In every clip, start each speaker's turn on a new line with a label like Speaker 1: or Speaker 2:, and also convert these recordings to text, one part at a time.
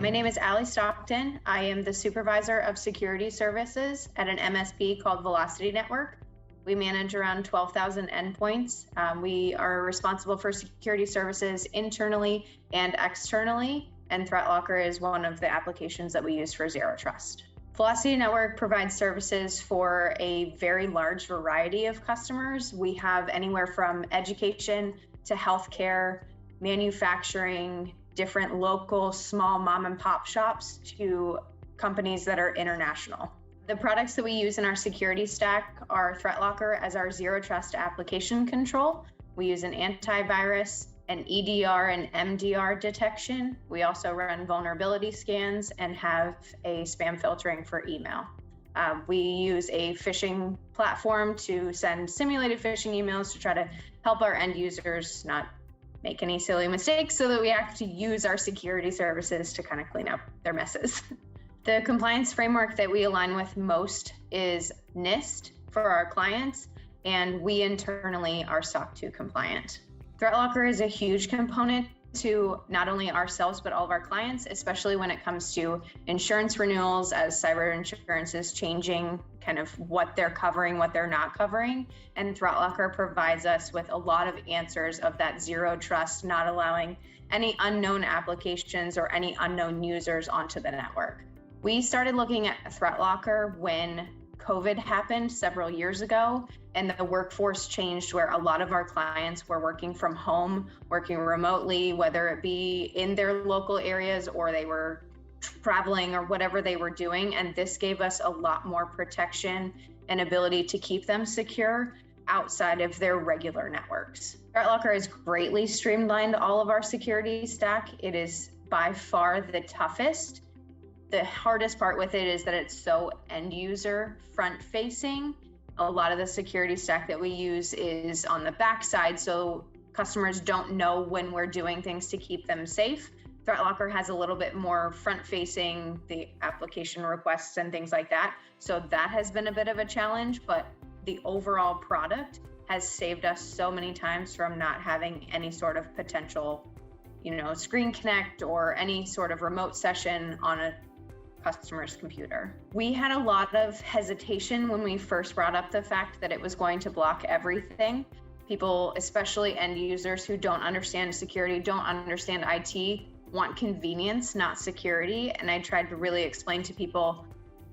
Speaker 1: My name is Ali Stockton. I am the Supervisor of Security Services at an MSP called Velocity Network. We manage around 12,000 endpoints. We are responsible for security services internally and externally, and ThreatLocker is one of the applications that we use for Zero Trust. Velocity Network provides services for a very large variety of customers. We have anywhere from education to healthcare, manufacturing, different local small mom and pop shops to companies that are international. The products that we use in our security stack are ThreatLocker as our Zero Trust application control. We use an antivirus, an EDR and MDR detection. We also run vulnerability scans and have a spam filtering for email. We use a phishing platform to send simulated phishing emails to try to help our end users not make any silly mistakes so that we have to use our security services to kind of clean up their messes. The compliance framework that we align with most is NIST for our clients, and we internally are SOC 2 compliant. ThreatLocker is a huge component to not only ourselves, but all of our clients, especially when it comes to insurance renewals as cyber insurance is changing kind of what they're covering, what they're not covering. And ThreatLocker provides us with a lot of answers of that Zero Trust, not allowing any unknown applications or any unknown users onto the network. We started looking at ThreatLocker when COVID happened several years ago, and the workforce changed where a lot of our clients were working from home, working remotely, whether it be in their local areas or they were traveling or whatever they were doing. And this gave us a lot more protection and ability to keep them secure outside of their regular networks. ThreatLocker has greatly streamlined all of our security stack. It is by far the toughest. The hardest part with it is that it's so end user front facing. A lot of the security stack that we use is on the back side, so customers don't know when we're doing things to keep them safe. ThreatLocker has a little bit more front facing, the application requests and things like that. So that has been a bit of a challenge, but the overall product has saved us so many times from not having any sort of potential, screen connect or any sort of remote session on a customer's computer. We had a lot of hesitation when we first brought up the fact that it was going to block everything. People, especially end users who don't understand security, don't understand IT, want convenience, not security. And I tried to really explain to people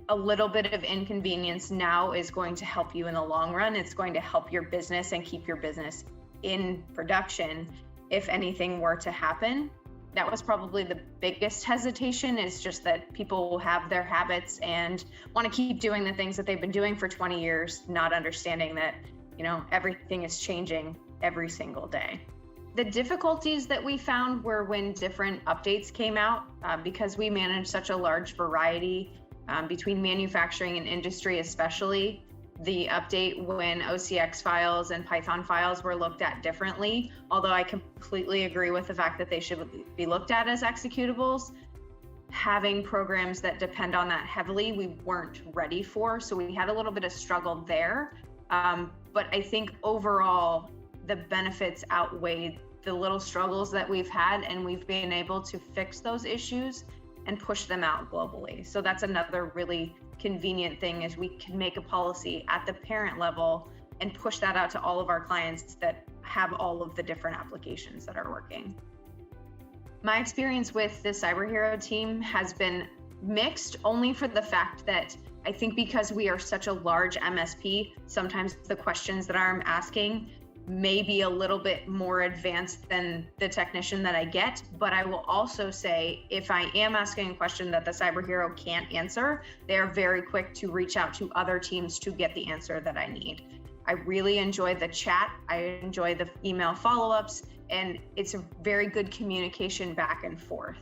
Speaker 1: a little bit of inconvenience now is going to help you in the long run. It's going to help your business and keep your business in production if anything were to happen. That was probably the biggest hesitation, is just that people will have their habits and want to keep doing the things that they've been doing for 20 years, not understanding that, everything is changing every single day. The difficulties that we found were when different updates came out, because we manage such a large variety between manufacturing and industry, especially. The update when OCX files and Python files were looked at differently, although I completely agree with the fact that they should be looked at as executables. Having programs that depend on that heavily, we weren't ready for, so we had a little bit of struggle there. But I think overall, the benefits outweighed the little struggles that we've had, and we've been able to fix those issues and push them out globally. So that's another really convenient thing, is we can make a policy at the parent level and push that out to all of our clients that have all of the different applications that are working. My experience with the Cyber Hero team has been mixed, only for the fact that I think because we are such a large MSP, sometimes the questions that I'm asking may be a little bit more advanced than the technician that I get. But I will also say, if I am asking a question that the Cyber Hero can't answer, they are very quick to reach out to other teams to get the answer that I need. I really enjoy the chat. I enjoy the email follow-ups, and it's a very good communication back and forth.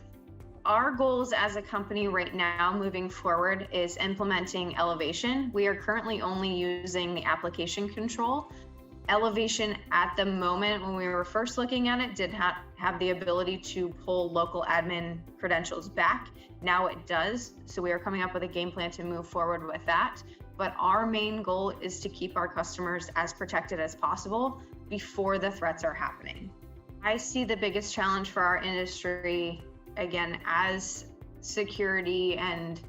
Speaker 1: Our goals as a company right now moving forward is implementing Elevation. We are currently only using the application control. Elevation at the moment, when we were first looking at it, did have the ability to pull local admin credentials back. Now it does. So we are coming up with a game plan to move forward with that. But our main goal is to keep our customers as protected as possible before the threats are happening. I see the biggest challenge for our industry, again, as security and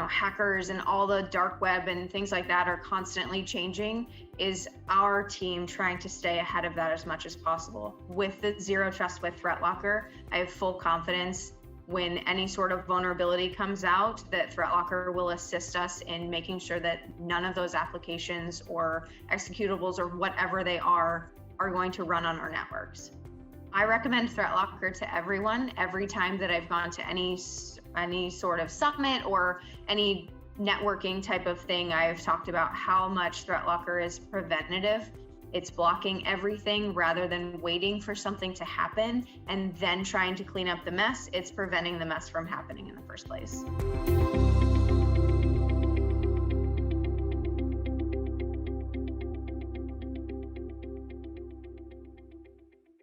Speaker 1: hackers and all the dark web and things like that are constantly changing, is our team trying to stay ahead of that as much as possible. With the Zero Trust with ThreatLocker, I have full confidence when any sort of vulnerability comes out that ThreatLocker will assist us in making sure that none of those applications or executables or whatever they are going to run on our networks. I recommend ThreatLocker to everyone. Every time that I've gone to any sort of summit or any networking type of thing, I've talked about how much ThreatLocker is preventative. It's blocking everything rather than waiting for something to happen and then trying to clean up the mess. It's preventing the mess from happening in the first place.